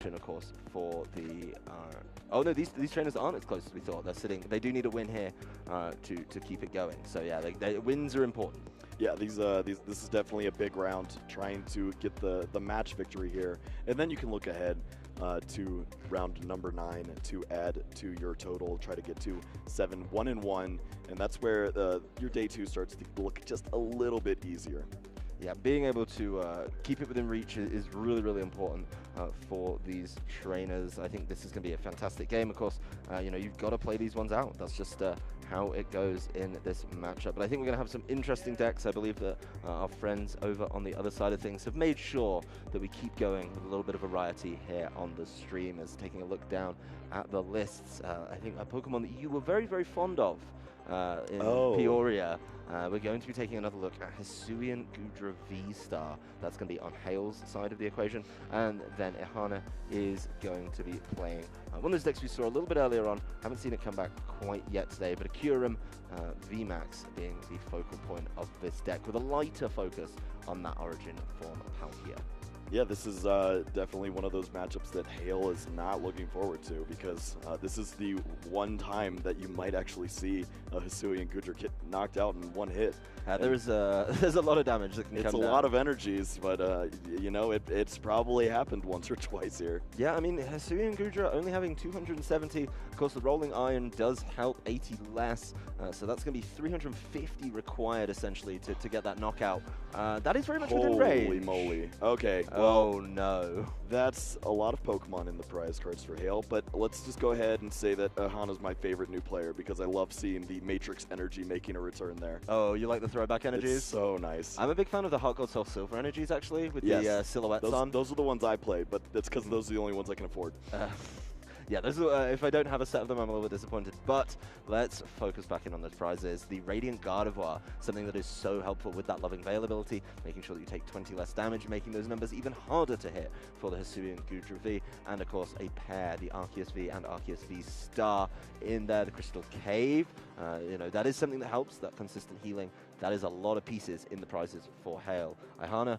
of course, for the. Oh no, these trainers aren't as close as we thought. They're sitting. They do need a win here to keep it going. So yeah, wins are important. Yeah, this is definitely a big round, trying to get the match victory here, and then you can look ahead to round number 9 to add to your total, try to get to 7, 1-1, and that's where your day 2 starts to look just a little bit easier. Yeah, being able to keep it within reach is really, really important for these trainers. I think this is going to be a fantastic game. Of course, you know, you've got to play these ones out. That's just how it goes in this matchup. But I think we're going to have some interesting decks. I believe that our friends over on the other side of things have made sure that we keep going with a little bit of variety here on the stream. As taking a look down at the lists, I think a Pokemon that you were very, very fond of in Peoria. We're going to be taking another look at Hisuian Gudra V-Star. That's going to be on Hale's side of the equation. And then Ihana is going to be playing one of those decks we saw a little bit earlier on. Haven't seen it come back quite yet today, but a Kyurem VMAX being the focal point of this deck with a lighter focus on that origin form Palkia. Yeah, this is definitely one of those matchups that Hale is not looking forward to, because this is the one time that you might actually see a Hisuian Gudra get knocked out in one hit. There's a lot of damage that can come down. It's a lot of energies, but you know, it's probably happened once or twice here. Yeah, I mean, Hisuian Gudra only having 270. Of course, the Rolling Iron does help 80 less, so that's going to be 350 required, essentially, to get that knockout. That is very much within range. Holy moly. Okay. Oh, no. That's a lot of Pokemon in the prize cards for Hale, but let's just go ahead and say that Ihana's my favorite new player, because I love seeing the Matrix energy making a return there. Oh, you like the throwback energies? It's so nice. I'm a big fan of the Heart Gold Soul Silver energies, actually, with the silhouettes on. Those are the ones I play, but that's because those are the only ones I can afford. Yeah, those are, if I don't have a set of them, I'm a little bit disappointed. But let's focus back in on those prizes. The Radiant Gardevoir, something that is so helpful with that Loving Veil ability, making sure that you take 20 less damage, making those numbers even harder to hit for the Hisuian Gudra V. And of course, a pair, the Arceus V and Arceus V Star in there, the Crystal Cave. You know, that is something that helps, that consistent healing. That is a lot of pieces in the prizes for Hale. Ihana,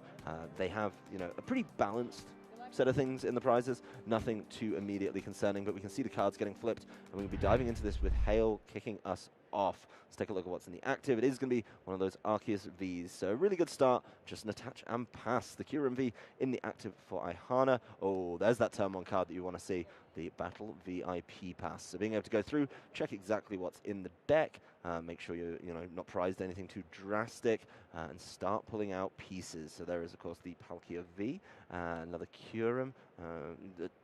they have, you know, a pretty balanced set of things in the prizes, nothing too immediately concerning, but we can see the cards getting flipped, and we'll be diving into this with Hale kicking us off. Let's take a look at what's in the active. It is going to be one of those Arceus Vs, so a really good start, just an attach and pass. The Kyurem V in the active for Ihana. Oh, there's that turn 1 card that you want to see, the Battle VIP Pass. So being able to go through, check exactly what's in the deck, make sure you're not prized anything too drastic, and start pulling out pieces. So there is, of course, the Palkia V, another Kyurem.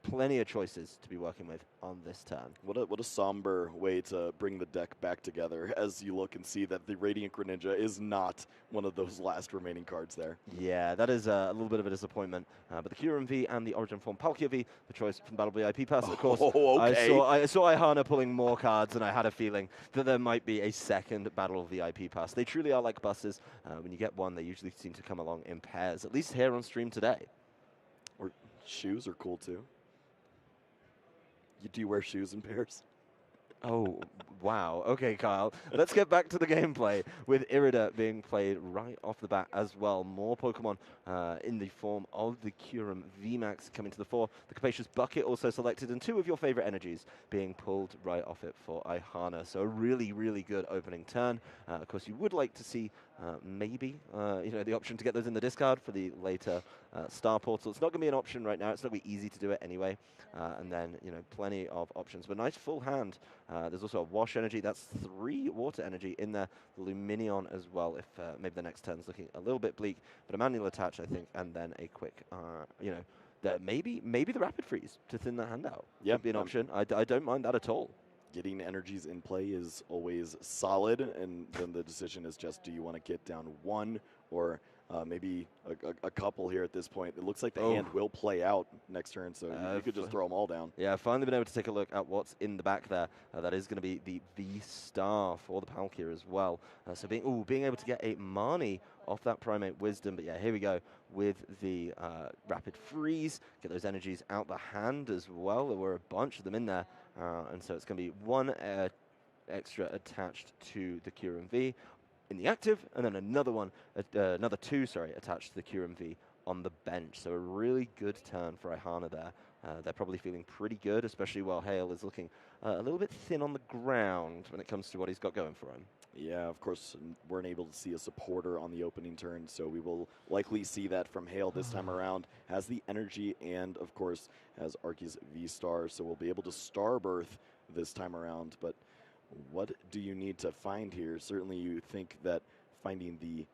Plenty of choices to be working with on this turn. What a somber way to bring the deck back together, as you look and see that the Radiant Greninja is not one of those last remaining cards there. Yeah, that is a little bit of a disappointment. But the Kyurem V and the Origin Form Palkia V, the choice from Battle VIP Pass. Of course, okay. I saw Ihana pulling more cards, and I had a feeling that there might be a second Battle VIP Pass. They truly are like buses. When you get one, they usually seem to come along in pairs, at least here on stream today. Or shoes are cool too. Do you wear shoes in pairs? Oh, wow. Okay, Kyle. Let's get back to the gameplay with Irida being played right off the bat as well. More Pokemon in the form of the Kyurem VMAX coming to the fore. The Capacious Bucket also selected, and 2 of your favorite energies being pulled right off it for Ihana. So a really, really good opening turn. Of course, you would like to see maybe the option to get those in the discard for the later Star Portal. It's not going to be an option right now. It's not going to be easy to do it anyway. And then, plenty of options. But nice full hand. There's also a Wash energy. That's 3 water energy in there. The Luminion as well, if maybe the next turn's looking a little bit bleak. But a manual attach, I think, and then a quick, maybe the Rapid Freeze to thin that hand out. Yep. Would be an option. I don't mind that at all. Getting energies in play is always solid, and then the decision is just, do you want to get down 1 or maybe a couple here at this point. It looks like the hand will play out next turn, so you could just throw them all down. Yeah, I've finally been able to take a look at what's in the back there. That is going to be the V-Star for the Palkia as well. So being able to get a Marnie off that Primate Wisdom. But yeah, here we go with the Rapid Freeze. Get those energies out the hand as well. There were a bunch of them in there. And so it's going to be 1 extra attached to the Kyurem V in the active, and then another 2 attached to the Kyurem V on the bench. So a really good turn for Ihana there. they're probably feeling pretty good, especially while Hale is looking a little bit thin on the ground when it comes to what he's got going for him. Yeah, of course, weren't able to see a supporter on the opening turn, so we will likely see that from Hale this time around. Has the energy and, of course, has Arceus V-Star, so we'll be able to Starbirth this time around. But what do you need to find here? Certainly you think that finding the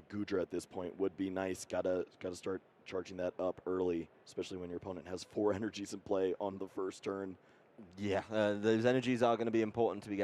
Goodra at this point would be nice. Gotta start charging that up early, especially when your opponent has 4 energies in play on the first turn. Yeah, those energies are going to be important to be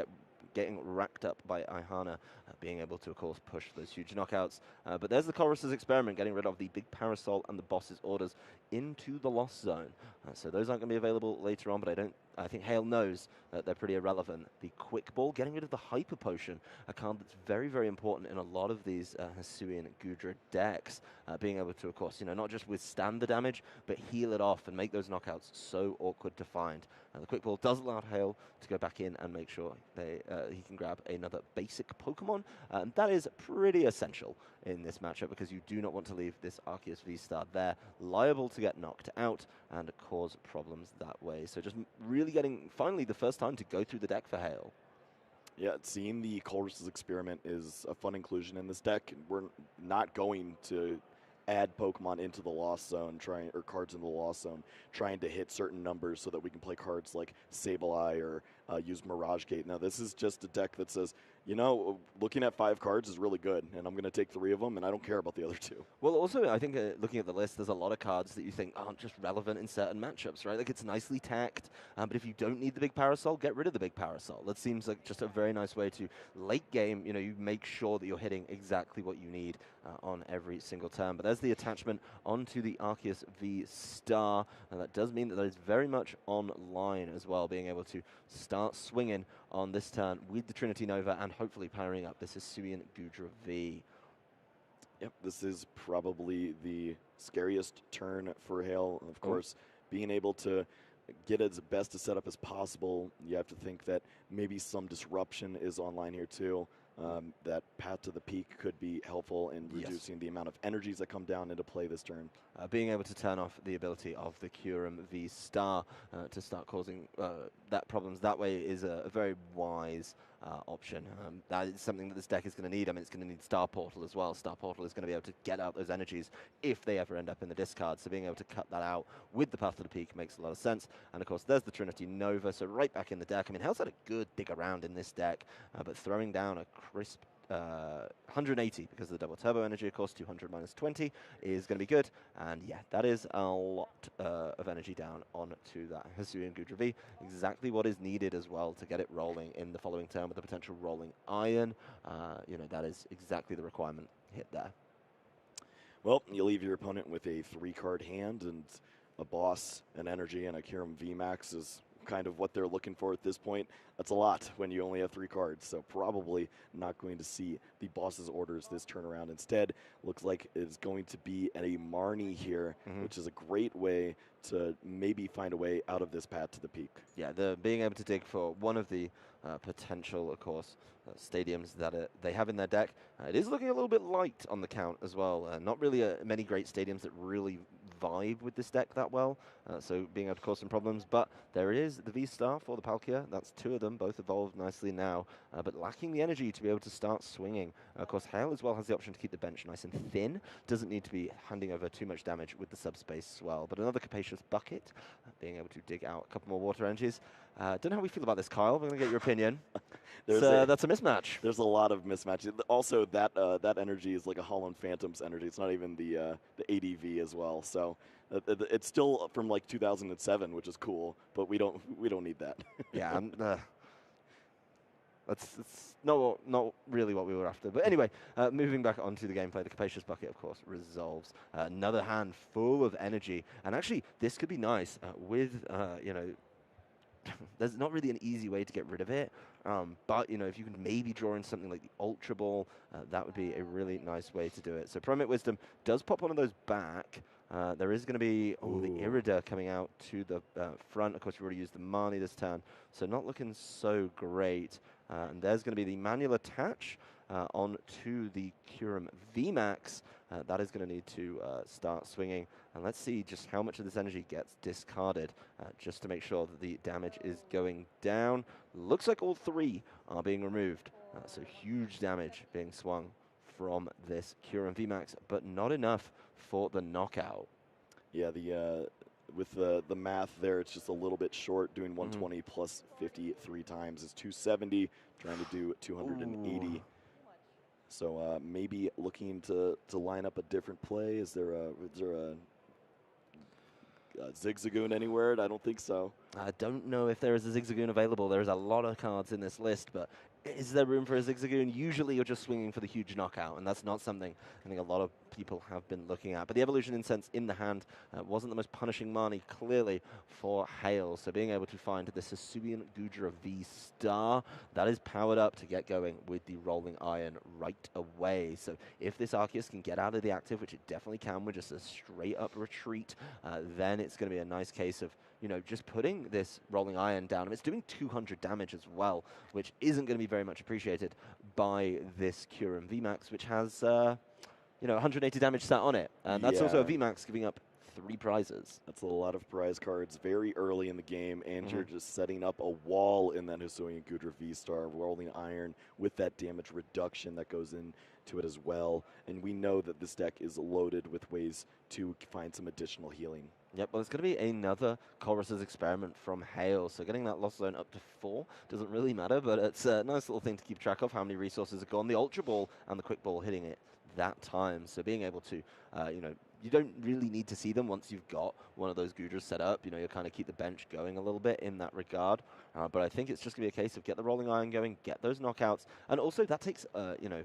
getting racked up by Ihana, being able to, of course, push those huge knockouts. But there's the Chorus's experiment, getting rid of the big Parasol and the boss's orders into the Lost Zone. So those aren't going to be available later on, but I think Hale knows that they're pretty irrelevant. The Quick Ball, getting rid of the Hyper Potion, a card that's very, very important in a lot of these Hisuian Goodra decks. Being able to, of course, not just withstand the damage, but heal it off and make those knockouts so awkward to find. The Quick Ball does allow Hale to go back in and make sure he can grab another basic Pokemon. And that is pretty essential in this matchup because you do not want to leave this Arceus V-Star there, liable to get knocked out and cause problems that way. So just really getting, finally, the first time to go through the deck for Hale. Yeah, seeing the Chorus's experiment is a fun inclusion in this deck. We're not going to add Pokemon into the Lost Zone, or cards in the Lost Zone, trying to hit certain numbers so that we can play cards like Sableye or use Mirage Gate. Now, this is just a deck that says, looking at 5 cards is really good, and I'm going to take 3 of them, and I don't care about the other 2. Well, also, I think looking at the list, there's a lot of cards that you think aren't just relevant in certain matchups, right? Like, it's nicely tacked, but if you don't need the big Parasol, get rid of the big Parasol. That seems like just a very nice way to, late game, you make sure that you're hitting exactly what you need on every single turn. But there's the attachment onto the Arceus V-Star, and that does mean that is very much online as well, being able to start swinging on this turn with the Trinity Nova and hopefully powering up this Hisuian Goodra V. Yep, this is probably the scariest turn for Hale. Of course, being able to get as best a setup as possible, you have to think that maybe some disruption is online here too. That path to the peak could be helpful in reducing the amount of energies that come down into play this turn. Being able to turn off the ability of the Kyurem V-Star to start causing that problems that way is a very wise option. That is something that this deck is going to need. I mean, it's going to need Star Portal as well. Star Portal is going to be able to get out those energies if they ever end up in the discard. So being able to cut that out with the Path to the Peak makes a lot of sense. And of course, there's the Trinity Nova, so right back in the deck. I mean, Hale's had a good dig around in this deck, but throwing down a crisp 180 because of the double turbo energy, of course, 200 minus 20 is going to be good. And yeah, that is a lot of energy down onto that Hisuian Goodra V. Exactly what is needed as well to get it rolling in the following turn with the potential rolling iron. That is exactly the requirement hit there. Well, you leave your opponent with a 3-card hand, and a boss, an energy, and a Kyurem VMAX is kind of what they're looking for at this point. That's a lot when you only have 3 cards, so probably not going to see the boss's orders this turnaround. Instead, looks like it's going to be a Marnie here, which is a great way to maybe find a way out of this path to the peak. Yeah, being able to dig for one of the potential, of course, stadiums that they have in their deck. It is looking a little bit light on the count as well. Not really many great stadiums that really vibe with this deck that well, so being able to cause some problems. But there is the V-Star for the Palkia. That's 2 of them, both evolved nicely now, but lacking the energy to be able to start swinging. Of course, Hale as well has the option to keep the bench nice and thin. Doesn't need to be handing over too much damage with the subspace as well. But another Capacious Bucket, being able to dig out a couple more water energies. Don't know how we feel about this, Kyle. We're going to get your opinion. That's a mismatch. There's a lot of mismatches. Also, that energy is like a Holland Phantom's energy. It's not even the ADV as well. So it's still from like 2007, which is cool, but we don't need that. Yeah, that's not really what we were after. But anyway, moving back onto the gameplay, the Capacious Bucket, of course, resolves. Another hand full of energy. And actually, this could be nice with, there's not really an easy way to get rid of it. But, if you can maybe draw in something like the Ultra Ball, that would be a really nice way to do it. So Promit Wisdom does pop one of those back. There is going to be the Irida coming out to the front. Of course, we already used the Marnie this turn, so not looking so great. And there's going to be the manual attach onto the Kyurem VMAX. that is going to need to start swinging. And let's see just how much of this energy gets discarded, just to make sure that the damage is going down. Looks like all 3 are being removed, so huge damage being swung from this Kyurem VMAX, but not enough for the knockout. Yeah, with the math there, it's just a little bit short. Doing 120 plus 50 3 times is 270. Trying to do 280. Ooh. So maybe looking to line up a different play. Is there a Zigzagoon anywhere? I don't think so. I don't know if there is a Zigzagoon available. There's a lot of cards in this list, but is there room for a Zigzagoon? Usually you're just swinging for the huge knockout, and that's not something I think a lot of people have been looking at. But the Evolution Incense in the hand wasn't the most punishing Marnie, clearly, for Hale. So being able to find this Hisuian Gudra V-Star, that is powered up to get going with the Rolling Iron right away. So if this Arceus can get out of the active, which it definitely can with just a straight-up retreat, then it's going to be a nice case of, you know, just putting this Rolling Iron down. It's doing 200 damage as well, which isn't going to be very much appreciated by this Kyurem VMAX, which has, you know, 180 damage sat on it. And that's also a VMAX giving up 3 prizes. That's a lot of prize cards very early in the game, and you're just setting up a wall in that Hisuian Gudra V-Star, Rolling Iron, with that damage reduction that goes into it as well. And we know that this deck is loaded with ways to find some additional healing. Yep, well, it's going to be another Chorus's Experiment from Hale. So getting that Lost Zone up to 4 doesn't really matter, but it's a nice little thing to keep track of how many resources are gone. The Ultra Ball and the Quick Ball hitting it that time. So being able to, you know, you don't really need to see them once you've got one of those Gudras set up. You know, you'll kind of keep the bench going a little bit in that regard. But I think it's just going to be a case of get the Rolling Iron going, get those knockouts. And also that takes, you know,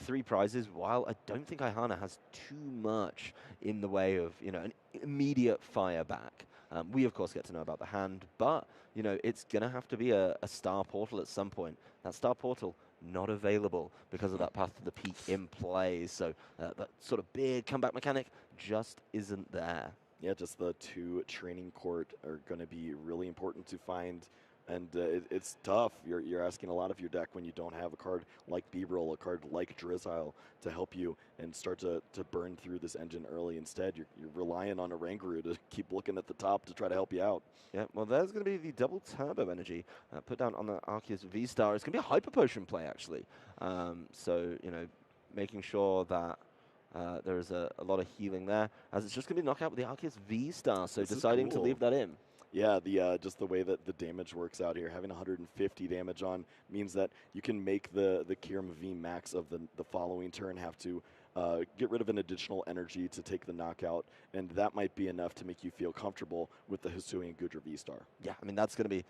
3 prizes, while I don't think Ihana has too much in the way of, you know, an immediate fire back. We, of course, get to know about the hand, but, you know, it's going to have to be a Star Portal at some point. That Star Portal not available because of that Path to the Peak in play. So that sort of big comeback mechanic just isn't there. Yeah, just the 2 training court are going to be really important to find. And it's tough. You're asking a lot of your deck when you don't have a card like B-Roll, a card like Drizzile to help you and start to burn through this engine early. Instead, you're relying on a Rangaroo to keep looking at the top to try to help you out. Yeah, well, there's going to be the double turbo energy put down on the Arceus V-Star. It's going to be a Hyper Potion play, actually. So, you know, making sure that there is a lot of healing there, as it's just going to be knockout with the Arceus V-Star, so deciding to leave that in. Yeah, just the way that the damage works out here, having 150 damage on means that you can make the Kyurem V max of the following turn have to get rid of an additional energy to take the knockout, and that might be enough to make you feel comfortable with the Hisuian Gudra V-Star. Yeah, I mean, that's going to be,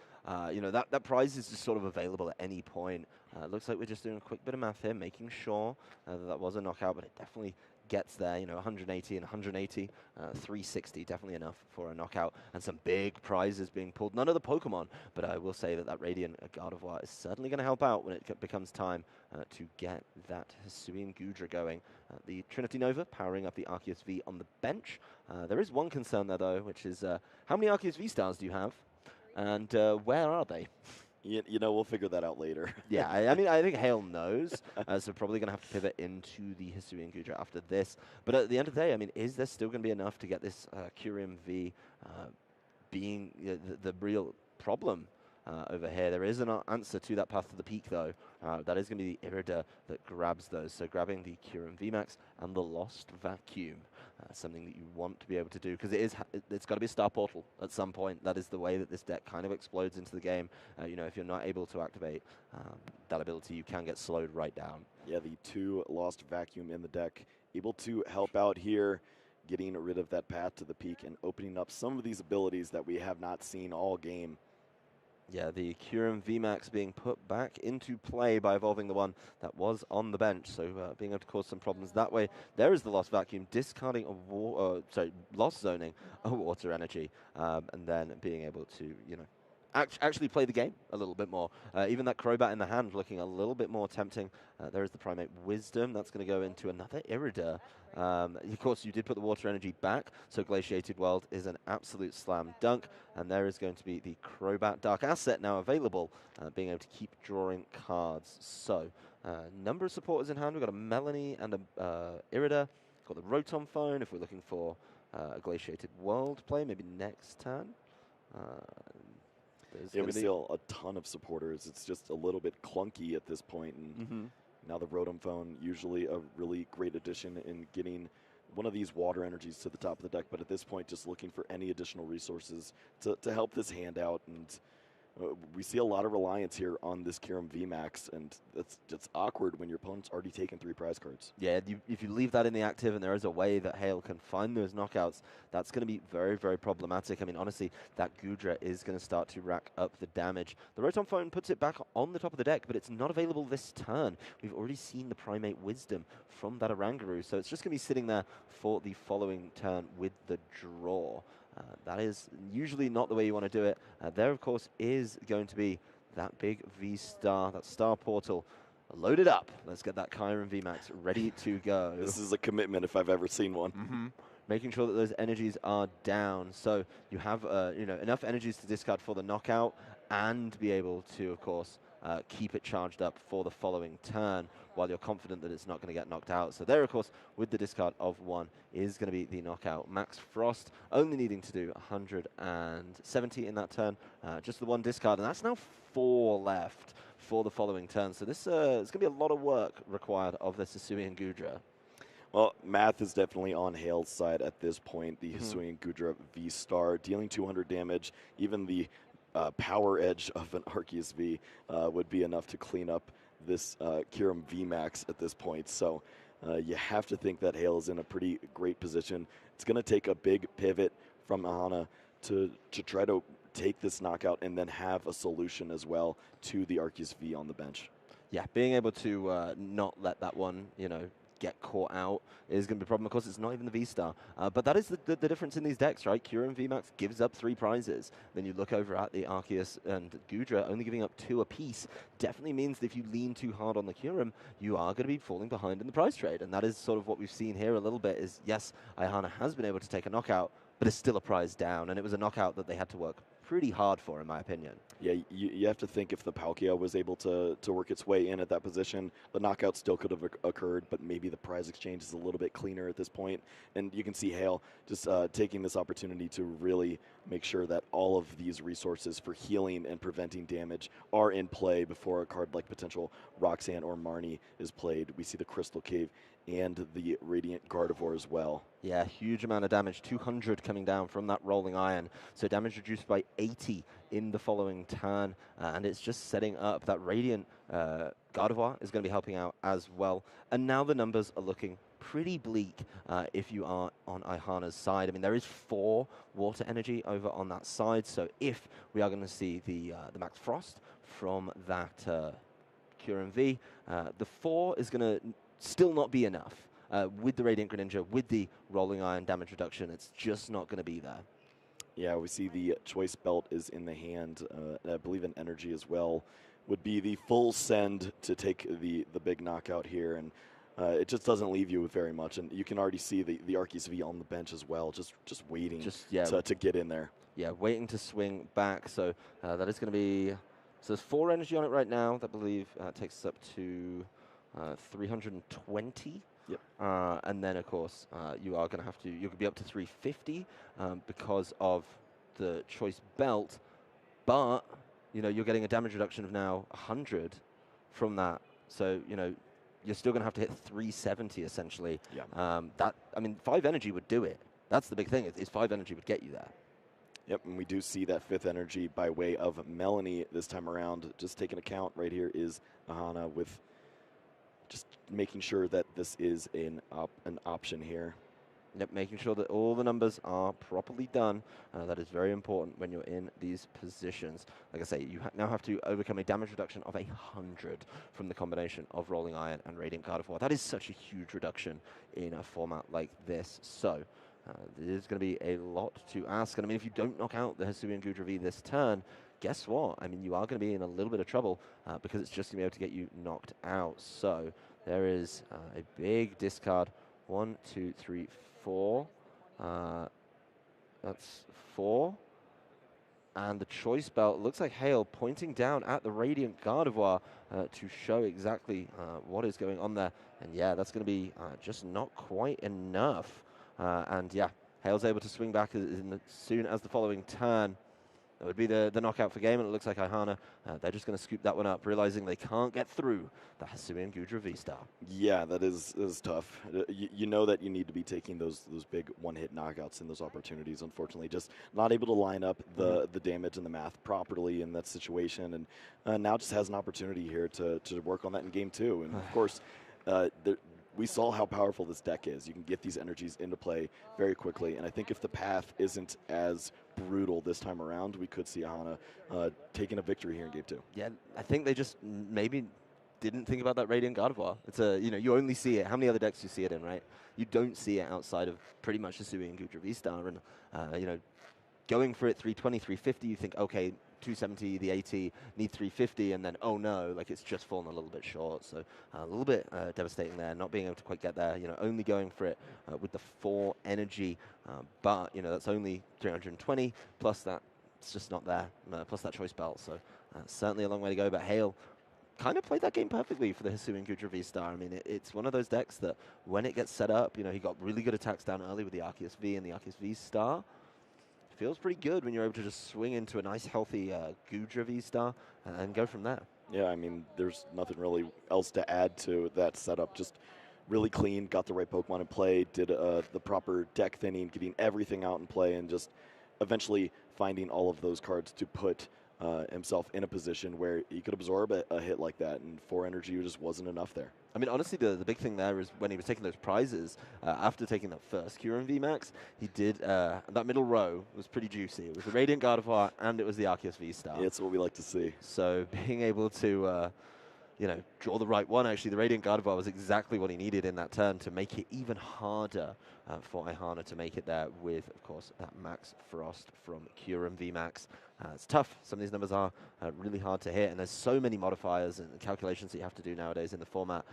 you know, that prize is just sort of available at any point. Looks like we're just doing a quick bit of math here, making sure that was a knockout, but it definitely gets there, you know, 180 and 180, 360, definitely enough for a knockout, and some big prizes being pulled. None of the Pokemon, but I will say that Radiant Gardevoir is certainly going to help out when it becomes time to get that Hisuian Gudra going. The Trinity Nova powering up the Arceus V on the bench. There is one concern there, though, which is how many Arceus V-Stars do you have, and where are they? You know, we'll figure that out later. Yeah, I mean, I think Hale knows, so probably going to have to pivot into the Hisuian Gudra after this. But at the end of the day, I mean, is there still going to be enough to get this Kyurem V being the real problem over here? There is an answer to that Path to the Peak, though. That is going to be the Irida that grabs those. So grabbing the Kyurem VMAX and the Lost Vacuum. Something that you want to be able to do, because it's got to be a Star Portal at some point. That is the way that this deck kind of explodes into the game. You know, if you're not able to activate that ability, you can get slowed right down. Yeah, the 2 Lost Vacuum in the deck, able to help out here, getting rid of that Path to the Peak and opening up some of these abilities that we have not seen all game. Yeah, the Kyurem VMAX being put back into play by evolving the one that was on the bench, so being able to cause some problems that way. There is the Lost Vacuum, discarding Lost Zoning a water energy, and then being able to, you know, actually play the game a little bit more. Even that Crobat in the hand looking a little bit more tempting. There is the Primate Wisdom. That's going to go into another Irida. Of course, you did put the water energy back, so Glaciated World is an absolute slam dunk. And there is going to be the Crobat Dark Asset now available, being able to keep drawing cards. So, number of supporters in hand. We've got a Melanie and a Irida. Got the Rotom Phone if we're looking for a Glaciated World play, maybe next turn. Yeah, we see a ton of supporters. It's just a little bit clunky at this point, and now the Rotom Phone, usually a really great addition in getting one of these water energies to the top of the deck, but at this point just looking for any additional resources to help this hand out. And we see a lot of reliance here on this Kyurem VMAX, and it's awkward when your opponent's already taken 3 prize cards. Yeah, if you leave that in the active and there is a way that Hale can find those knockouts, that's going to be very, very problematic. I mean, honestly, that Goodra is going to start to rack up the damage. The Rotom Phone puts it back on the top of the deck, but it's not available this turn. We've already seen the Primate Wisdom from that Oranguru, so it's just going to be sitting there for the following turn with the draw. That is usually not the way you want to do it. There, of course, is going to be that big V-Star, that Star Portal, loaded up. Let's get that Kyurem VMAX ready to go. This is a commitment if I've ever seen one. Making sure that those energies are down. So you have enough energies to discard for the knockout and be able to, of course, keep it charged up for the following turn while you're confident that it's not going to get knocked out. So there, of course, with the discard of 1 is going to be the knockout. Max Frost only needing to do 170 in that turn. Just the 1 discard, and that's now 4 left for the following turn. So this is going to be a lot of work required of the Hisuian Goodra. Well, math is definitely on Hale's side at this point. The Hisuian Goodra V-Star dealing 200 damage. Even the power edge of an Arceus V would be enough to clean up this Kyurem VMAX at this point. So you have to think that Hale is in a pretty great position. It's going to take a big pivot from Ihana to try to take this knockout and then have a solution as well to the Arceus V on the bench. Yeah, being able to not let that one, get caught out is going to be a problem. Of course, it's not even the V-Star. But that is the difference in these decks, right? Kyurem VMAX gives up 3 prizes. Then you look over at the Arceus and Goodra only giving up 2 apiece. Definitely means that if you lean too hard on the Kyurem, you are going to be falling behind in the prize trade. And that is sort of what we've seen here a little bit is, yes, Ihana has been able to take a knockout, but it's still a prize down. And it was a knockout that they had to work pretty hard for, in my opinion. Yeah, you have to think if the Palkia was able to work its way in at that position, the knockout still could have occurred, but maybe the prize exchange is a little bit cleaner at this point. And you can see Hale just taking this opportunity to really make sure that all of these resources for healing and preventing damage are in play before a card like potential Roxanne or Marnie is played. We see the Crystal Cave and the Radiant Gardevoir as well. Yeah, huge amount of damage, 200 coming down from that Rolling Iron. So damage reduced by 80 in the following turn, and it's just setting up that Radiant Gardevoir is going to be helping out as well. And now the numbers are looking pretty bleak if you are on Ihana's side. I mean, there is 4 water energy over on that side, so if we are going to see the Max Frost from that Kyurem V, the 4 is going to still not be enough. With the Radiant Greninja, with the Rolling Iron damage reduction, it's just not going to be there. Yeah, we see the Choice Belt is in the hand. And I believe an energy as well would be the full send to take the big knockout here. And it just doesn't leave you with very much. And you can already see the Arceus V on the bench as well, just waiting to get in there. Yeah, waiting to swing back. So that is going to be... So there's 4 energy on it right now. That I believe takes us up to 320. Yep. And then, of course, you are going to have to... You could be up to 350 because of the Choice Belt. But, you're getting a damage reduction of now 100 from that. So, you're still going to have to hit 370, essentially. Yeah. 5 energy would do it. That's the big thing, is 5 energy would get you there. Yep, and we do see that 5th energy by way of Melanie this time around. Just taking account right here is Ihana with just making sure that this is an option here. Yep, making sure that all the numbers are properly done. That is very important when you're in these positions. Like I say, you now have to overcome a damage reduction of 100 from the combination of Rolling Iron and Radiant Gardevoir. That is such a huge reduction in a format like this. So there's going to be a lot to ask. And I mean, if you don't knock out the Hisuian Goodra V this turn, guess what? I mean, you are going to be in a little bit of trouble because it's just going to be able to get you knocked out. So there is a big discard. 1, 2, 3, 4. That's 4. And the choice belt looks like Hale pointing down at the Radiant Gardevoir to show exactly what is going on there. And yeah, that's going to be just not quite enough. And yeah, Hale's able to swing back as soon as the following turn. That would be the knockout for game, and it looks like Ihana, they're just going to scoop that one up, realizing they can't get through the Hisuian Gudra V-Star. Yeah, that is tough. You know that you need to be taking those big one-hit knockouts in those opportunities. Unfortunately, just not able to line up the damage and the math properly in that situation, and now just has an opportunity here to work on that in game 2. And of course, we saw how powerful this deck is. You can get these energies into play very quickly, and I think if the path isn't as brutal this time around, we could see Ihana taking a victory here in game 2. Yeah, I think they just maybe didn't think about that Radiant Gardevoir. It's you only see it. How many other decks do you see it in, right? You don't see it outside of pretty much the Hisuian Gudra V-Star, and going for it 320, 350, you think, okay, 270, the 80, need 350, and then, oh no, like it's just fallen a little bit short. So a little bit devastating there, not being able to quite get there, only going for it with the 4 energy, but, that's only 320, plus that, it's just not there, plus that choice belt. So certainly a long way to go, but Hale kind of played that game perfectly for the Hisuian Gudra V-Star. I mean, it's one of those decks that when it gets set up, he got really good attacks down early with the Arceus V and the Arceus V-Star. Feels pretty good when you're able to just swing into a nice, healthy Gudra V-Star and go from there. Yeah, I mean, there's nothing really else to add to that setup. Just really clean, got the right Pokemon in play, did the proper deck thinning, getting everything out in play, and just eventually finding all of those cards to put himself in a position where he could absorb a hit like that, and 4 energy just wasn't enough there. I mean, honestly, the big thing there is when he was taking those prizes, after taking that first Kyurem VMAX, he did, that middle row was pretty juicy. It was the Radiant Gardevoir and it was the Arceus V-Star. Yeah, it's what we like to see. So being able to, draw the right one, actually, the Radiant Gardevoir was exactly what he needed in that turn to make it even harder for Ihana to make it there with, of course, that Max Frost from Kyurem VMAX. It's tough. Some of these numbers are really hard to hit, and there's so many modifiers and calculations that you have to do nowadays in the format.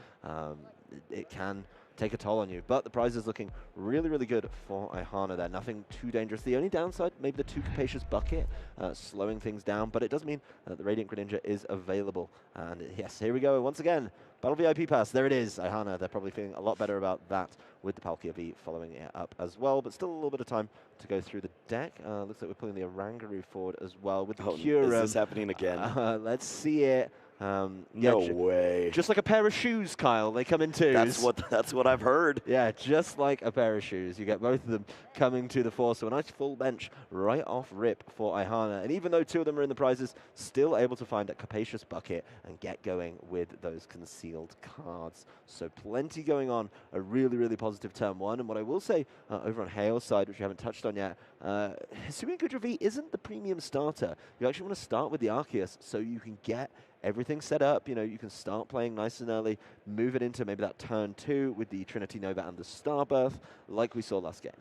It can take a toll on you, but the prize is looking really, really good for Ihana there. Nothing too dangerous. The only downside, maybe the too capacious bucket, slowing things down, but it does mean that the Radiant Greninja is available. And yes, here we go once again. Battle VIP Pass, there it is. Ihana, they're probably feeling a lot better about that with the Palkia V following it up as well, but still a little bit of time to go through the deck. Looks like we're pulling the Orangaroo forward as well with the Kyurem. Is this happening again? Let's see it. No way. Just like a pair of shoes, Kyle. They come in twos. That's what I've heard. Yeah, just like a pair of shoes. You get both of them coming to the fore. So a nice full bench right off rip for Ihana. And even though 2 of them are in the prizes, still able to find that capacious bucket and get going with those concealed cards. So plenty going on. A really, really positive turn 1. And what I will say over on Hale's side, which we haven't touched on yet, Hisuian Gudra V isn't the premium starter. You actually want to start with the Arceus so you can get everything set up. You can start playing nice and early, move it into maybe that turn 2 with the Trinity Nova and the Starbirth, like we saw last game.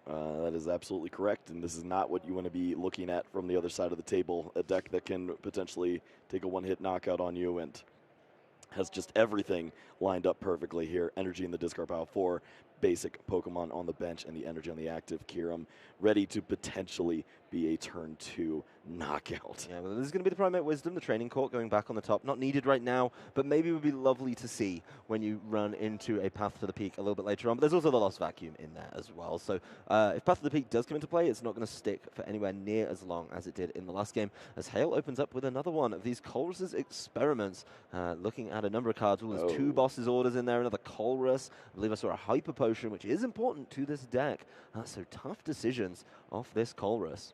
That is absolutely correct, and this is not what you want to be looking at from the other side of the table. A deck that can potentially take a one-hit knockout on you and has just everything lined up perfectly here. Energy in the discard pile, 4 basic Pokemon on the bench, and the energy on the active Kyurem, ready to potentially be a turn 2 knockout. Yeah, well, this is going to be the Primate Wisdom, the Training Court going back on the top. Not needed right now, but maybe it would be lovely to see when you run into a Path to the Peak a little bit later on. But there's also the Lost Vacuum in there as well. So if Path to the Peak does come into play, it's not going to stick for anywhere near as long as it did in the last game, as Hale opens up with another one of these Colress's Experiments, looking at a number of cards. Well, there's 2 Boss's Orders in there, another Colress. I believe I saw a Hyper Potion, which is important to this deck. So tough decisions off this Colress.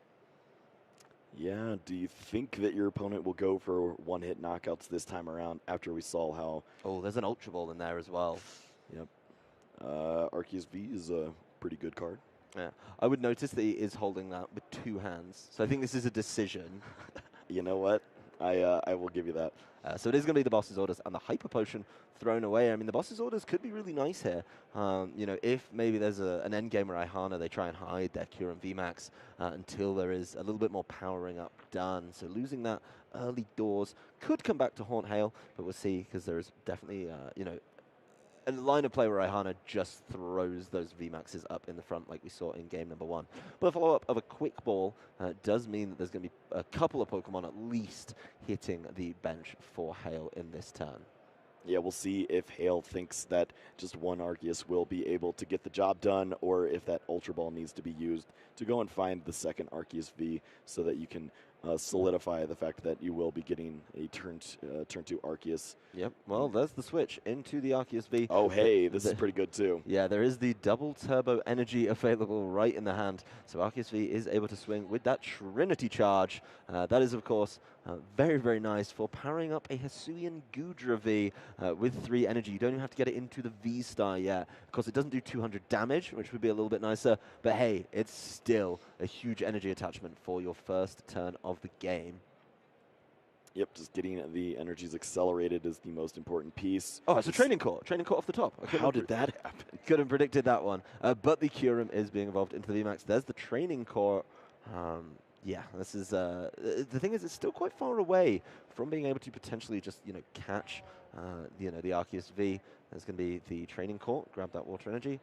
Yeah, do you think that your opponent will go for one-hit knockouts this time around after we saw how... Oh, there's an Ultra Ball in there as well. Yep. Arceus V is a pretty good card. Yeah, I would notice that he is holding that with 2 hands. So I think this is a decision. You know what? I will give you that. So it is going to be the Boss's Orders and the Hyper Potion thrown away. I mean, the Boss's Orders could be really nice here. If maybe there's an end game where Ihana, they try and hide their Kyurem VMAX until there is a little bit more powering up done. So losing that early doors could come back to haunt Hale, but we'll see, because there is definitely, a line of play where Ihana just throws those VMAXs up in the front like we saw in game number 1. But a follow-up of a quick ball does mean that there's going to be a couple of Pokemon at least hitting the bench for Hale in this turn. Yeah, we'll see if Hale thinks that just one Arceus will be able to get the job done, or if that Ultra Ball needs to be used to go and find the second Arceus V so that you can solidify the fact that you will be getting a turn 2 Arceus. Yep, well, there's the switch into the Arceus V. Oh, hey, this is pretty good too. Yeah, there is the double turbo energy available right in the hand. So Arceus V is able to swing with that Trinity charge. That is, of course, very, very nice for powering up a Hisuian Gudra V with 3 energy. You don't even have to get it into the V-Star yet. Of course, it doesn't do 200 damage, which would be a little bit nicer. But hey, it's still a huge energy attachment for your first turn of the game. Yep, just getting the energies accelerated is the most important piece. Oh, it's a training court. Training court off the top. How did that happen? Couldn't have predicted that one. But the Kyurem is being evolved into the VMAX. There's the training core. Yeah, this is the thing is it's still quite far away from being able to potentially just catch the Arceus V. There's going to be the training court. Grab that water energy.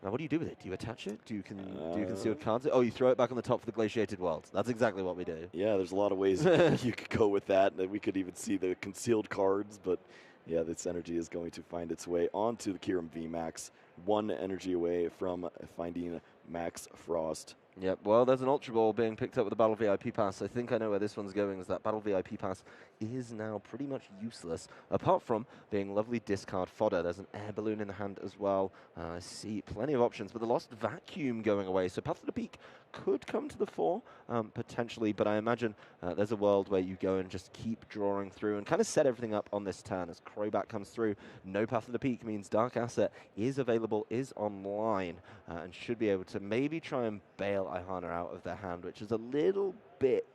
Now, what do you do with it? Do you attach it? Do you concealed cards it? Oh, you throw it back on the top for the glaciated world. That's exactly what we do. Yeah, there's a lot of ways you could go with that. We could even see the concealed cards, but yeah, this energy is going to find its way onto the Kyurem VMAX. 1 energy away from finding Max Frost. Yep, well, there's an Ultra Ball being picked up with the Battle VIP Pass. I think I know where this one's going, is that Battle VIP Pass is now pretty much useless, apart from being lovely discard fodder. There's an air balloon in the hand as well. I see plenty of options, but the Lost Vacuum going away, so Path to the Peak could come to the fore, potentially, but I imagine there's a world where you go and just keep drawing through and kind of set everything up on this turn. As Crobat comes through, no Path to the Peak means Dark Asset is available, is online, and should be able to maybe try and bail Ihana out of their hand, which is a little bit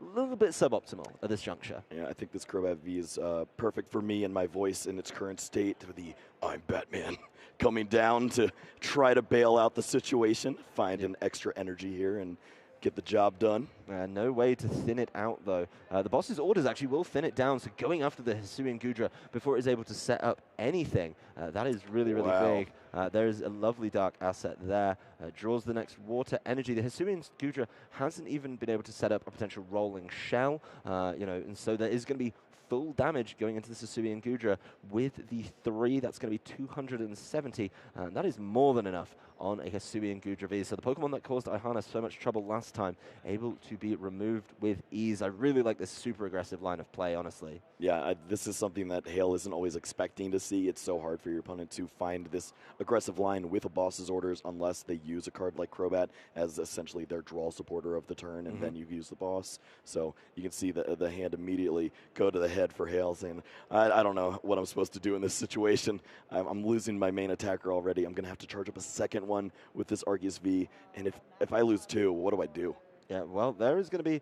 suboptimal at this juncture. Yeah, I think this Crobat V is perfect for me and my voice in its current state. The I'm Batman coming down to try to bail out the situation, find an extra energy here, and get the job done. No way to thin it out, though. The boss's orders actually will thin it down, so going after the Hisuian Gudra before it is able to set up anything, that is really, really big. There is a lovely Dark Asset there. Draws the next water energy. The Hisuian Gudra hasn't even been able to set up a potential rolling shell, and so there is going to be full damage going into the Hisuian Gudra with the 3. That's going to be 270, and that is more than enough on a Hisuian Gudra V. So the Pokemon that caused Ihana so much trouble last time, able to be removed with ease. I really like this super aggressive line of play, honestly. Yeah, this is something that Hale isn't always expecting to see. It's so hard for your opponent to find this aggressive line with a boss's orders unless they use a card like Crobat as essentially their draw supporter of the turn, and then you use the boss. So you can see the hand immediately go to the head for Hale, saying, I don't know what I'm supposed to do in this situation. I'm losing my main attacker already. I'm going to have to charge up a second one with this Arceus V, and if I lose 2, what do I do? Yeah, well, there is going to be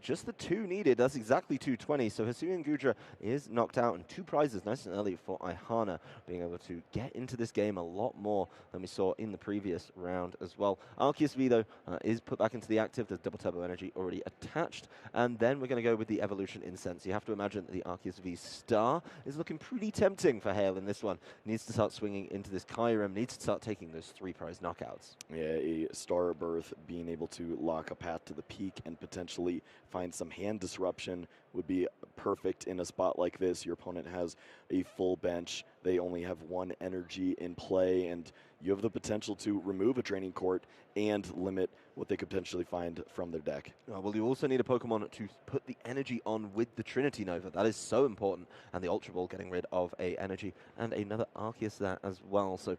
just the 2 needed. That's exactly 220. So Hisuian Gudra is knocked out, and 2 prizes nice and early for Ihana, being able to get into this game a lot more than we saw in the previous round as well. Arceus V, though, is put back into the active. There's double turbo energy already attached. And then we're going to go with the evolution incense. You have to imagine that the Arceus V Star is looking pretty tempting for Hale in this one. Needs to start swinging into this Kyurem, needs to start taking those 3 prize knockouts. Yeah, a Star Birth being able to lock up Path to the Peak and potentially find some hand disruption would be perfect in a spot like this. Your opponent has a full bench. They only have 1 energy in play, and you have the potential to remove a training court and limit what they could potentially find from their deck. Well, you also need a Pokemon to put the energy on with the Trinity Nova. That is so important. And the Ultra Ball getting rid of a energy and another Arceus there as well. So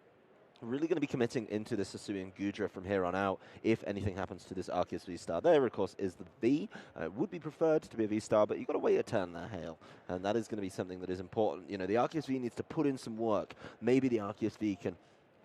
really going to be committing into this Hisuian Gudra from here on out if anything happens to this Arceus V-Star. There, of course, is the V. Would be preferred to be a V-Star, but you've got to wait a turn there, Hale. And that is going to be something that is important. The Arceus V needs to put in some work. Maybe the Arceus V can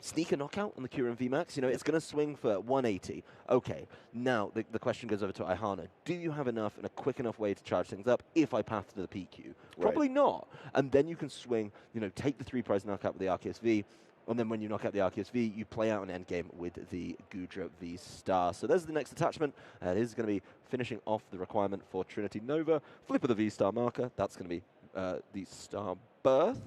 sneak a knockout on the Kyurem VMAX. It's going to swing for 180. Okay, now the question goes over to Ihana. Do you have enough and a quick enough way to charge things up if I path to the PQ? Probably not. And then you can swing, take the 3 prize knockout with the Arceus V. And then when you knock out the Arceus V, you play out an endgame with the Gudra V-Star. So there's the next attachment. It is going to be finishing off the requirement for Trinity Nova. Flip of the V-Star marker. That's going to be the Star Birth.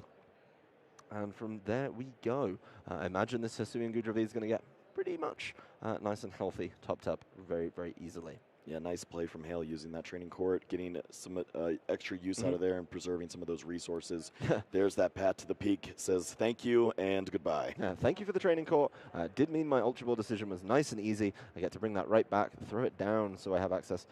And from there we go. I imagine this Hisuian Gudravi is going to get pretty much nice and healthy, topped up very, very easily. Yeah, nice play from Hale using that training court, getting some extra use out of there and preserving some of those resources. There's that path to the peak, says thank you and goodbye. Thank you for the training court. Did mean my Ultra Ball decision was nice and easy. I get to bring that right back, throw it down so I have access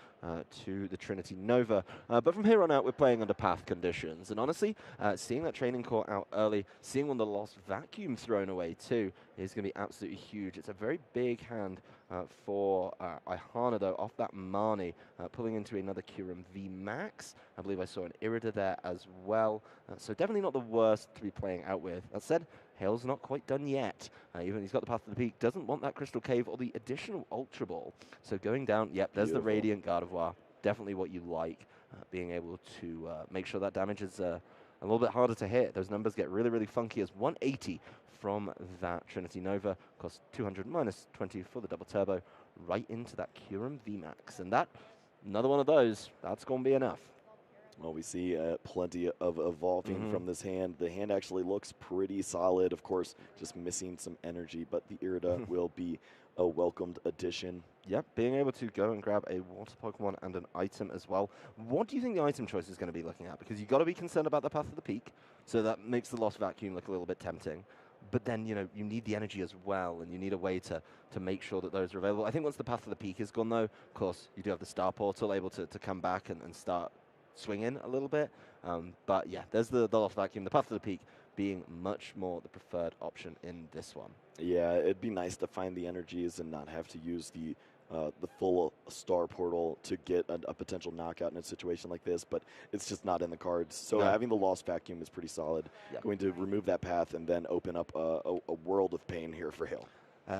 to the Trinity Nova. But from here on out, we're playing under path conditions. And honestly, seeing that training court out early, seeing one of the Lost Vacuum thrown away too, is going to be absolutely huge. It's a very big hand for Ihana, though, off that Marnie, pulling into another Kyurem V Max. I believe I saw an Irida there as well. So definitely not the worst to be playing out with. That said, Hale's not quite done yet. Even he's got the path to the peak, doesn't want that Crystal Cave or the additional Ultra Ball. So going down, yep, there's the Radiant Gardevoir. Definitely what you like, being able to make sure that damage is a little bit harder to hit. Those numbers get really, really funky as 180 from that Trinity Nova. Costs 200 minus 20 for the double turbo, right into that Kyurem VMAX. And that, another one of those, that's going to be enough. Well, we see plenty of evolving from this hand. The hand actually looks pretty solid. Of course, just missing some energy, but the Irida will be a welcomed addition. Yep, being able to go and grab a water Pokemon and an item as well. What do you think the item choice is going to be looking at? Because you've got to be concerned about the path to the peak, so that makes the Lost Vacuum look a little bit tempting. But then, you know, you need the energy as well, and you need a way to make sure that those are available. I think once the path to the peak is gone, though, of course, you do have the Star Portal able to come back and start swinging a little bit. But yeah, there's the Lost Vacuum, the path to the peak being much more the preferred option in this one. Yeah, it'd be nice to find the energies and not have to use the full Star Portal to get a potential knockout in a situation like this, but it's just not in the cards. So having the Lost Vacuum is pretty solid. Going to remove that path and then open up a world of pain here for Hale.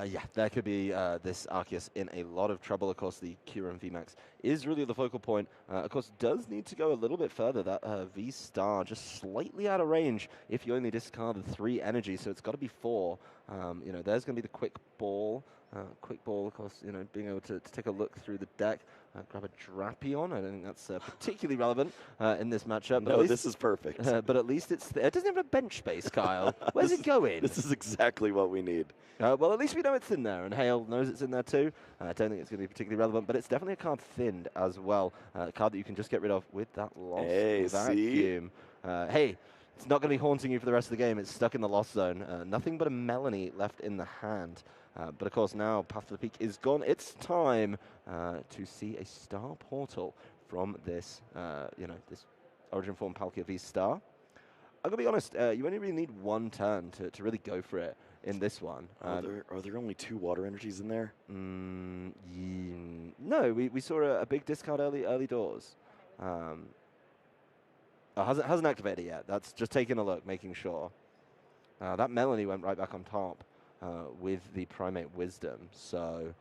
Yeah, there could be this Arceus in a lot of trouble. Of course, the Kyurem VMAX is really the focal point. Of course, does need to go a little bit further. That V-Star just slightly out of range if you only discarded 3 energy, so it's got to be 4. You know, there's going to be the Quick Ball. Quick Ball, of course, you know, being able to take a look through the deck. Grab a Drapion. I don't think that's particularly relevant in this matchup. No, this is perfect. But at least it doesn't have a bench space, Kyle. Where's it going? This is exactly what we need. Well, at least we know it's in there, and Hale knows it's in there too. I don't think it's going to be particularly relevant, but it's definitely a card thinned as well. A card that you can just get rid of with that Lost Vacuum. Hey, it's not going to be haunting you for the rest of the game. It's stuck in the Lost Zone. Nothing but a Melanie left in the hand. But of course now Path to the Peak is gone. It's time to see a Star Portal from this, you know, this Origin Form Palkia V-Star. I'm going to be honest, you only really need one turn to really go for it in this one. Are there only 2 water energies in there? No, we saw a big discard early doors. Hasn't activated yet. That's just taking a look, making sure. That Melanie went right back on top with the Primate Wisdom. So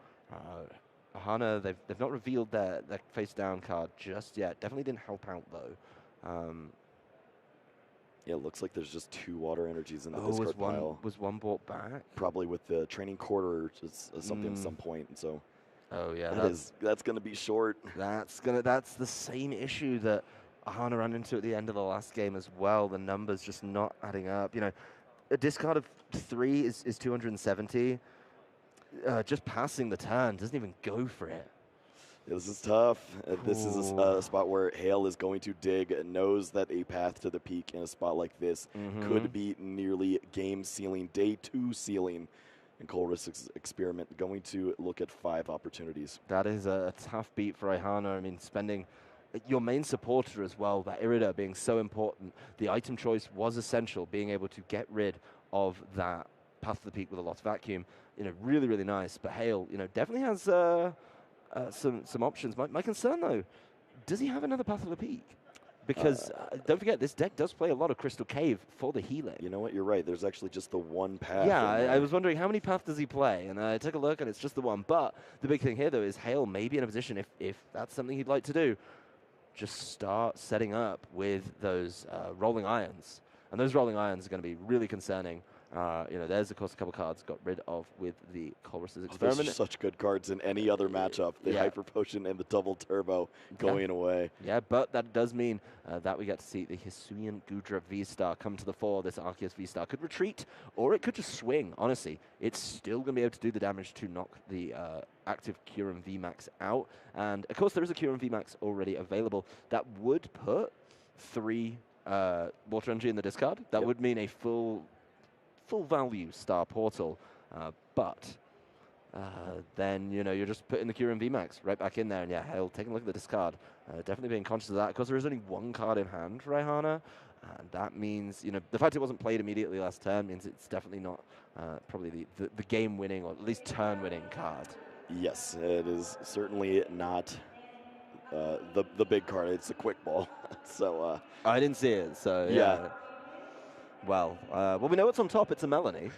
Ihana, they've not revealed their face down card just yet. Definitely didn't help out though. Yeah, it looks like there's just 2 water energies in the discard pile. Was one brought back? Probably with the training quarter or just something at some point. And so yeah, that's going to be short. That's the same issue that Ihana ran into at the end of the last game as well. The numbers just not adding up. You know, a discard of 3 is 270. Just passing the turn doesn't even go for it. This is tough. This is a spot where Hale is going to dig, knows that a path to the peak in a spot like this could be nearly game sealing, day 2 sealing. And Colress's experiment going to look at 5 opportunities. That is a tough beat for Ihana. I mean, spending your main supporter as well, that Irida being so important. The item choice was essential, being able to get rid of that Path to the Peak with a Lost Vacuum. You know, really, really nice. But Hale, you know, definitely has some options. My concern, though, does he have another Path to the Peak? Because don't forget, this deck does play a lot of Crystal Cave for the healing. You know what? You're right. There's actually just the one path. Yeah, I was wondering how many paths does he play? And I took a look, and it's just the one. But the big thing here, though, is Hale may be in a position, if that's something he'd like to do, just start setting up with those rolling irons. And those rolling irons are going to be really concerning. There's, of course, a couple cards got rid of with the Colress's Those Experiment. are such good cards in any other matchup. The Hyper Potion and the Double Turbo going away. Yeah, but that does mean that we get to see the Hisuian Gudra V-Star come to the fore. This Arceus V-Star could retreat, or it could just swing. Honestly, it's still going to be able to do the damage to knock the active Kyurem VMAX out. And, of course, there is a Kyurem VMAX already available that would put 3 Water Energy in the discard. That would mean a full value Star Portal, but then, you're just putting the Kyurem VMAX right back in there. And yeah, Hale, taking a look at the discard, definitely being conscious of that. Of course, there is only 1 card in hand for Ihana, and that means, the fact it wasn't played immediately last turn means it's definitely not probably the game-winning or at least turn-winning card. Yes, it is certainly not the big card. It's a quick ball. So I didn't see it, so yeah. Well, we know what's on top. It's a Melanie.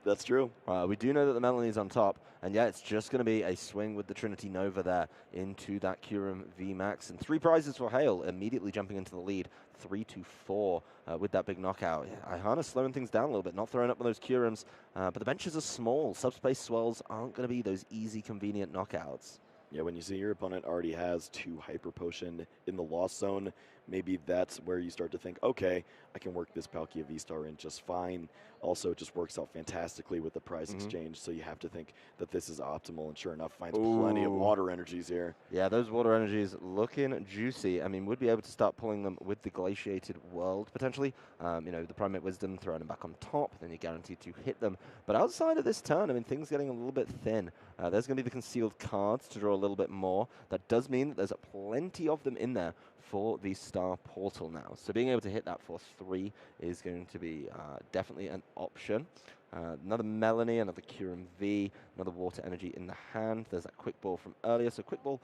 That's true. We do know that the Melanie's on top. And yeah, it's just going to be a swing with the Trinity Nova there into that Kyurem VMAX. And 3 prizes for Hale, immediately jumping into the lead, 3-4 with that big knockout. Yeah, Ihana slowing things down a little bit, not throwing up on those Kyurems. But the benches are small. Subspace Swells aren't going to be those easy, convenient knockouts. Yeah, when you see your opponent already has 2 Hyper Potion in the loss zone, maybe that's where you start to think, okay, I can work this Palkia V-Star in just fine. Also, it just works out fantastically with the prize exchange, so you have to think that this is optimal, and sure enough, finds plenty of water energies here. Yeah, those water energies looking juicy. I mean, would be able to start pulling them with the Glaciated World, potentially. The Primate Wisdom, throwing them back on top, then you're guaranteed to hit them. But outside of this turn, I mean, things getting a little bit thin. There's going to be the concealed cards to draw a little bit more. That does mean that there's plenty of them in there for the Star Portal now. So being able to hit that for 3 is going to be definitely an option. Another Melanie, another Kyurem V, another Water Energy in the hand. There's that Quick Ball from earlier. So Quick Ball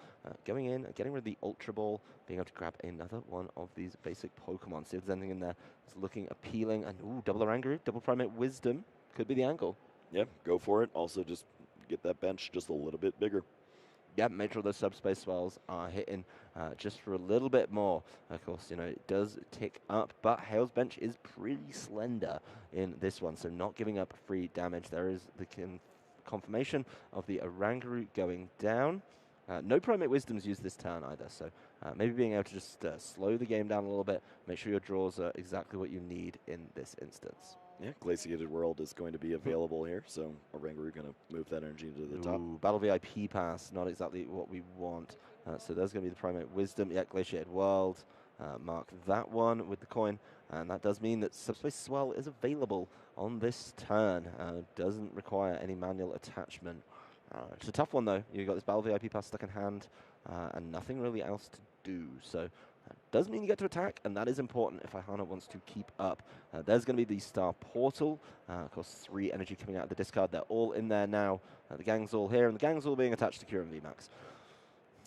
going in, getting rid of the Ultra Ball, being able to grab another one of these basic Pokemon. See if there's anything in there that's looking appealing. And double Oranguru, double Primate Wisdom could be the angle. Yeah, go for it. Also, just get that bench just a little bit bigger. Yeah, make sure those Subspace Swells are hitting just for a little bit more. Of course, it does tick up, but Hale's bench is pretty slender in this one, so not giving up free damage. There is the confirmation of the Oranguru going down. No Primate Wisdoms used this turn either, so maybe being able to just slow the game down a little bit, make sure your draws are exactly what you need in this instance. Yeah, Glaciated World is going to be available here, so Oranguru going to move that energy to the top. Battle VIP pass, not exactly what we want. So there's going to be the Primate Wisdom. Yeah, Glaciated World. Mark that one with the coin. And that does mean that Subspace Swell is available on this turn. Doesn't require any manual attachment. It's a tough one, though. You've got this Battle VIP pass stuck in hand, and nothing really else to do. So does mean you get to attack, and that is important if Ihana wants to keep up. There's going to be the Star Portal. Of course, 3 energy coming out of the discard. They're all in there now. The gang's all here, and the gang's all being attached to Kyurem VMAX.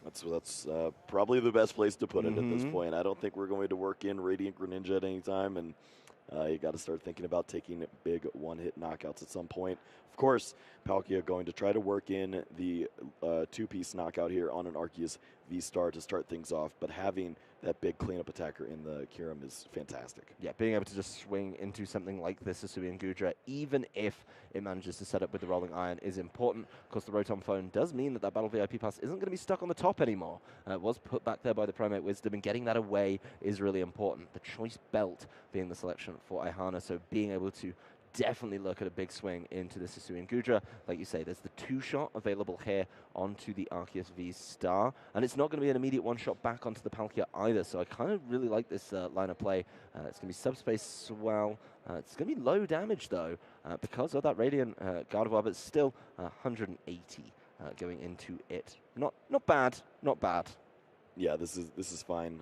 That's probably the best place to put it at this point. I don't think we're going to work in Radiant Greninja at any time, and you got to start thinking about taking big one-hit knockouts at some point. Of course, Palkia going to try to work in the 2-piece knockout here on an Arceus V-Star to start things off, but having that big cleanup attacker in the Kyurem is fantastic. Yeah, being able to just swing into something like this Hisuian Gudra, even if it manages to set up with the Rolling Iron, is important. Of course, the Rotom Phone does mean that Battle VIP pass isn't going to be stuck on the top anymore. It was put back there by the Primate Wisdom, and getting that away is really important. The Choice Belt being the selection for Ihana, so being able to definitely look at a big swing into this Hisuian Gudra. Like you say, there's the 2-shot available here onto the Arceus V-Star, and it's not going to be an immediate 1-shot back onto the Palkia either, so I kind of really like this line of play. It's going to be Subspace Swell. It's going to be low damage, though, because of that Radiant Gardevoir, but still 180 going into it. Not bad, not bad. Yeah, this is fine.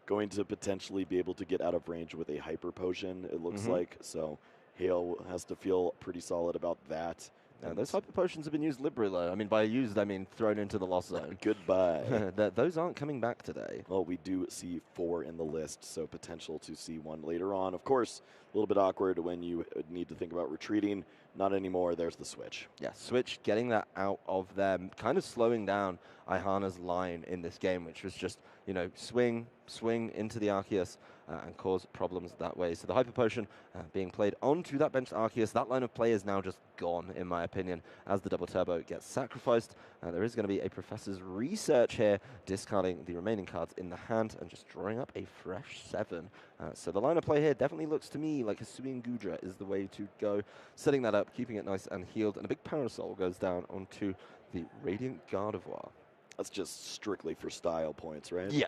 Going to potentially be able to get out of range with a Hyper Potion, it looks like. So Hale has to feel pretty solid about that. Those Hyper Potions have been used liberally. I mean, by used, I mean thrown into the loss zone. Goodbye. Those aren't coming back today. Well, we do see 4 in the list, so potential to see 1 later on. Of course, a little bit awkward when you need to think about retreating. Not anymore. There's the switch. Yeah, switch, getting that out of them, kind of slowing down Ihana's line in this game, which was just, you know, swing into the Arceus and cause problems that way. So the Hyper Potion being played onto that benched Arceus, that line of play is now just gone, in my opinion, as the double turbo gets sacrificed. There is going to be a Professor's Research here, discarding the remaining cards in the hand and just drawing up a fresh 7. So the line of play here definitely looks to me like Hisuian Gudra is the way to go. Setting that up, keeping it nice and healed, and a big Parasol goes down onto the Radiant Gardevoir. That's just strictly for style points, right? Yeah,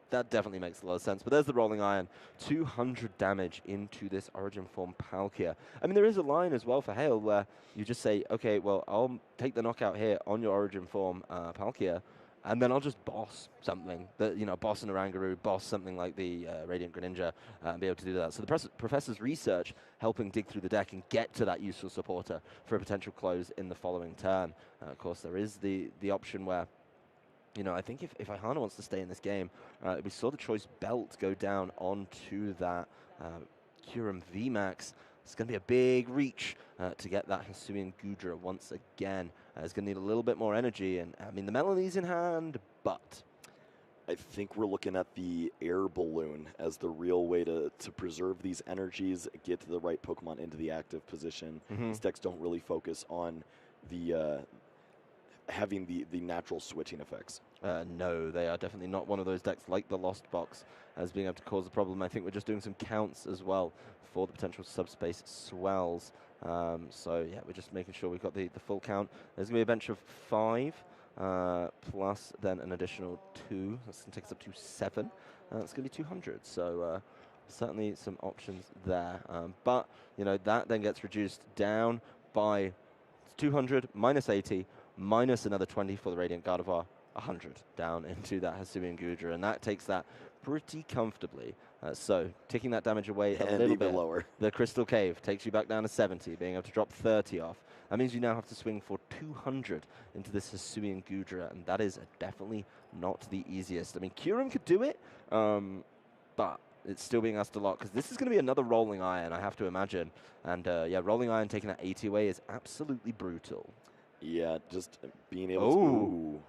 that definitely makes a lot of sense. But there's the Rolling Iron, 200 damage into this Origin form Palkia. I mean, there is a line as well for Hale where you just say, okay, well, I'll take the knockout here on your Origin form Palkia, and then I'll just boss something, boss an Oranguru, boss something like the Radiant Greninja, and be able to do that. So the Professor's Research helping dig through the deck and get to that useful supporter for a potential close in the following turn. Of course, there is the option where, you know, I think if Ihana wants to stay in this game, we saw the Choice Belt go down onto that Kyurem VMAX. It's going to be a big reach to get that Hisuian Gudra once again. It's going to need a little bit more energy, and I mean, the Melanie's in hand, but I think we're looking at the air balloon as the real way to preserve these energies, get the right Pokemon into the active position. These decks don't really focus on the having the natural switching effects. No, they are definitely not one of those decks like the Lost Box as being able to cause a problem. I think we're just doing some counts as well for the potential subspace swells. So yeah, we're just making sure we've got the full count. There's going to be a bench of 5 plus then an additional 2. That's going to take us up to 7. It's going to be 200. So certainly some options there. But you know, that then gets reduced down by 200 minus 80 minus another 20 for the Radiant Gardevoir. 100 down into that Hisuian Gudra, and that takes that pretty comfortably. So taking that damage away a little bit lower. The Crystal Cave takes you back down to 70, being able to drop 30 off. That means you now have to swing for 200 into this Hisuian Gudra, and that is definitely not the easiest. I mean, Kyurem could do it, but it's still being asked a lot, because this is going to be another Rolling Iron, I have to imagine. And yeah, Rolling Iron taking that 80 away is absolutely brutal. Yeah, just being able to...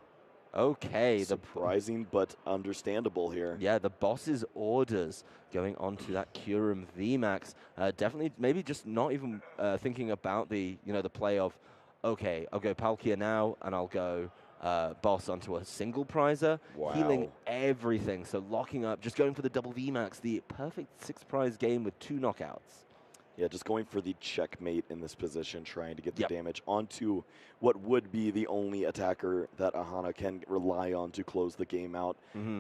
Okay, surprising but understandable here. Yeah, the boss's orders going onto that Kyurem VMAX. Definitely, maybe just not even thinking about the play of, okay, I'll go Palkia now and I'll go boss onto a single prizer, healing everything. So locking up, just going for the double VMAX, the perfect 6-prize game with 2 knockouts. Yeah, just going for the checkmate in this position, trying to get the damage onto what would be the only attacker that Ihana can rely on to close the game out.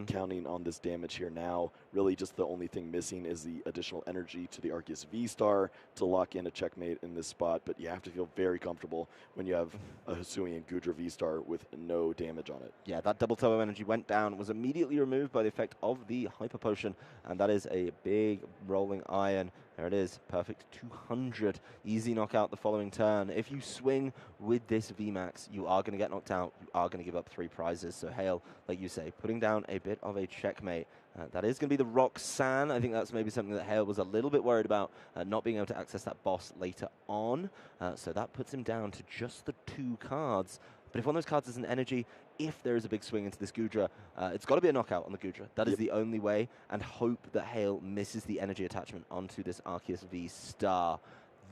Counting on this damage here now, really just the only thing missing is the additional energy to the Arceus V-Star to lock in a checkmate in this spot, but you have to feel very comfortable when you have a Hisuian Gudra V-Star with no damage on it. Yeah, that double turbo energy went down, was immediately removed by the effect of the Hyper Potion, and that is a big Rolling Iron. There it is, perfect 200, easy knockout the following turn. If you swing with this VMAX, you are going to get knocked out, you are going to give up 3 prizes. So Hale, like you say, putting down a bit of a checkmate. That is going to be the Roxanne. I think that's maybe something that Hale was a little bit worried about, not being able to access that boss later on. So that puts him down to just the 2 cards. But if one of those cards is an energy, if there is a big swing into this Gudra, it's got to be a knockout on the Gudra. That is the only way, and hope that Hale misses the energy attachment onto this Arceus V-Star.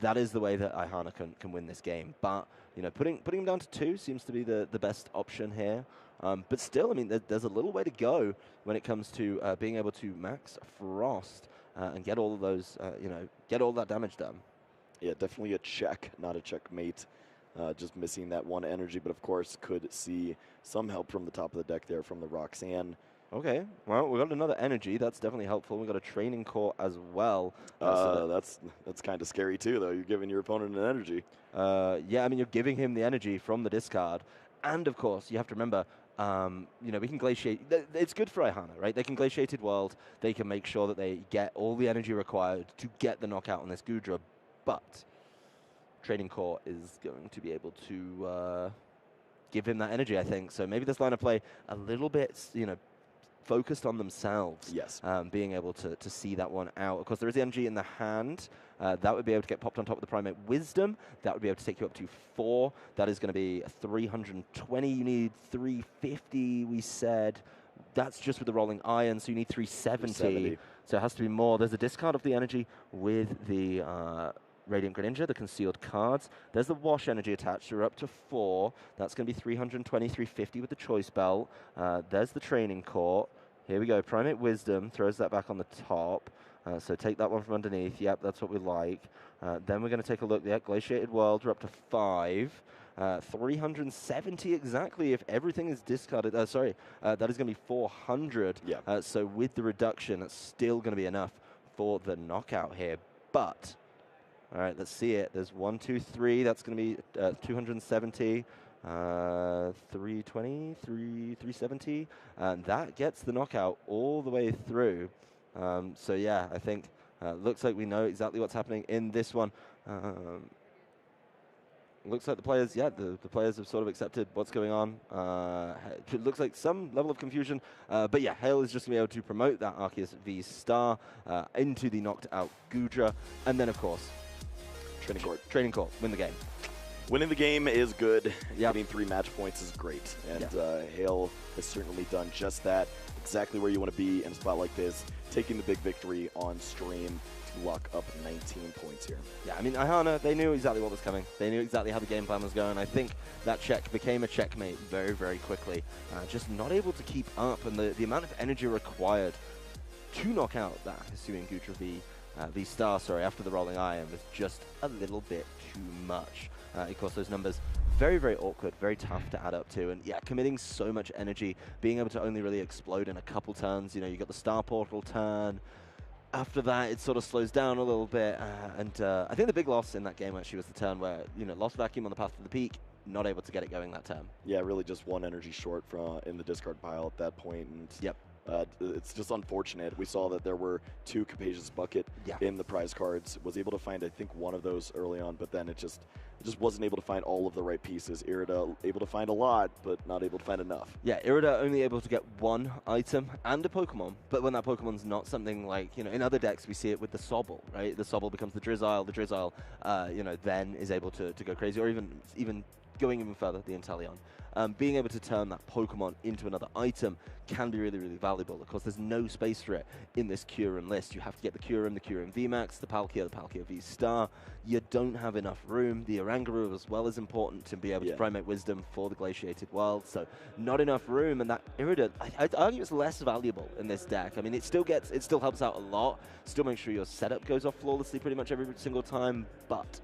That is the way that Ihana can win this game. But, you know, putting him down to 2 seems to be the best option here. But still, I mean, there's a little way to go when it comes to being able to max Frost and get all of those, get all that damage done. Yeah, definitely a check, not a checkmate. Just missing that 1 energy, but of course could see some help from the top of the deck there from the Roxanne. Okay, well, we got another energy. That's definitely helpful. We got a training core as well. That's kind of scary too, though. You're giving your opponent an energy. Yeah, I mean, you're giving him the energy from the discard, and of course, you have to remember, we can glaciate. It's good for Ihana, right? They can glaciated world. They can make sure that they get all the energy required to get the knockout on this Gudra, but Training Core is going to be able to give him that energy, I think. So maybe this line of play a little bit, focused on themselves. Yes. Being able to see that one out. Of course, there is the energy in the hand. That would be able to get popped on top of the Primate Wisdom. That would be able to take you up to 4. That is going to be 320. You need 350, we said. That's just with the Rolling Iron, so you need 370. So it has to be more. There's a discard of the energy with the Radiant Greninja, the concealed cards. There's the Wash energy attached. You're up to 4. That's going to be 320, 350 with the Choice Belt. There's the Training Court. Here we go. Primate Wisdom throws that back on the top. So take that one from underneath. Yep, that's what we like. Then we're going to take a look. Yeah, Glaciated World. We're up to 5. 370 exactly if everything is discarded. That is going to be 400. Yeah. So with the reduction, that's still going to be enough for the knockout here. But, all right, let's see it. There's 1, 2, 3. That's going to be 270. 320, 370. And that gets the knockout all the way through. So yeah, I think looks like we know exactly what's happening in this one. Looks like the players, the players have sort of accepted what's going on. It looks like some level of confusion. But yeah, Hale is just going to be able to promote that Arceus V-Star into the knocked out Gudra. And then, of course, Training Court, win the game. Winning the game is good. Getting 3 match points is great. And Hale has certainly done just that. Exactly where you want to be in a spot like this. Taking the big victory on stream to lock up 19 points here. Yeah, I mean, Ihana, they knew exactly what was coming. They knew exactly how the game plan was going. I think that check became a checkmate very, very quickly. Just not able to keep up. And the amount of energy required to knock out that Hisuian Gudra V-Star, after the Rolling Iron was just a little bit too much. Of course, those numbers very, very awkward, very tough to add up to. And yeah, committing so much energy, being able to only really explode in a couple turns. You know, you got the Star Portal turn. After that, it sort of slows down a little bit. I think the big loss in that game actually was the turn where, lost vacuum on the path to the peak, not able to get it going that turn. Yeah, really just 1 energy short in the discard pile at that point. And yep. It's just unfortunate. We saw that there were 2 Capacious Bucket in the prize cards. Was able to find, I think, 1 of those early on, but then it just wasn't able to find all of the right pieces. Irida able to find a lot, but not able to find enough. Yeah, Irida only able to get 1 item and a Pokemon, but when that Pokemon's not something like, in other decks we see it with the Sobble, right? The Sobble becomes the Drizzile. The Drizzile, then is able to go crazy, or even going even further, the Inteleon. Being able to turn that Pokemon into another item can be really, really valuable. Of course, there's no space for it in this Kyurem list. You have to get the Kyurem VMAX, the Palkia V-Star. You don't have enough room. The Oranguru as well is important to be able to Primate Wisdom for the Glaciated World. So not enough room, and that Irida, I'd argue it's less valuable in this deck. I mean, it still helps out a lot. Still make sure your setup goes off flawlessly pretty much every single time, but